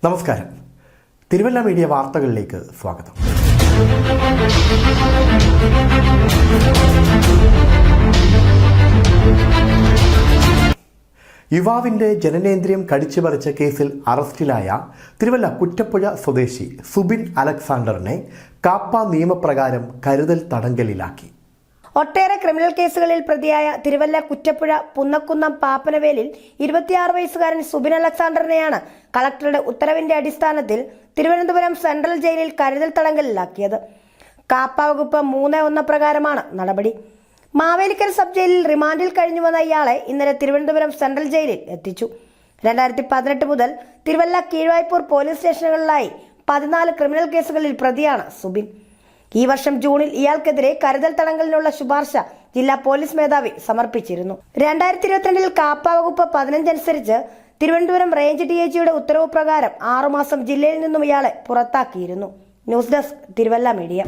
നമസ്കാരം. തിരുവല്ല മീഡിയ വാർത്തകളിലേക്ക് സ്വാഗതം. യുവാവിന്റെ ജനനേന്ദ്രിയം കടിച്ചുപറിച്ച കേസിൽ അറസ്റ്റിലായ തിരുവല്ല കുറ്റപ്പുഴ സ്വദേശി സുബിൻ അലക്സാണ്ടറിനെ കാപ്പ നിയമപ്രകാരം കരുതൽ തടങ്കലിലാക്കി. ഒട്ടേറെ ക്രിമിനൽ കേസുകളിൽ പ്രതിയായ തിരുവല്ല കുറ്റപ്പുഴ പുന്നക്കുന്നം പാപ്പനവേലിൽ 26 വയസ്സുകാരൻ സുബിൻ അലക്സാണ്ടറിനെയാണ് കളക്ടറുടെ ഉത്തരവിന്റെ അടിസ്ഥാനത്തിൽ തിരുവനന്തപുരം സെൻട്രൽ ജയിലിൽ കരുതൽ തടങ്കലിലാക്കിയത്. കാപ്പ വകുപ്പ് 3(1) പ്രകാരമാണ് നടപടി. മാവേലിക്കര സബ് ജയിലിൽ റിമാൻഡിൽ കഴിഞ്ഞു വന്ന ഇയാളെ ഇന്നലെ തിരുവനന്തപുരം സെൻട്രൽ ജയിലിൽ എത്തിച്ചു. 2018 മുതൽ തിരുവല്ല കീഴ്വായ്പൂർ പോലീസ് സ്റ്റേഷനുകളിലായി 14 ക്രിമിനൽ കേസുകളിൽ പ്രതിയാണ് സുബിൻ. ഈ വർഷം ജൂണിൽ ഇയാൾക്കെതിരെ കരുതൽ തടങ്കലിനുള്ള ശുപാർശ ജില്ലാ പോലീസ് മേധാവി സമർപ്പിച്ചിരുന്നു. 2022 കാപ്പ വകുപ്പ് 15 അനുസരിച്ച് തിരുവനന്തപുരം റേഞ്ച് DIGയുടെ ഉത്തരവ് പ്രകാരം 6 മാസം ജില്ലയിൽ നിന്നും ഇയാളെ പുറത്താക്കിയിരുന്നു. News desk Thiruvalla media.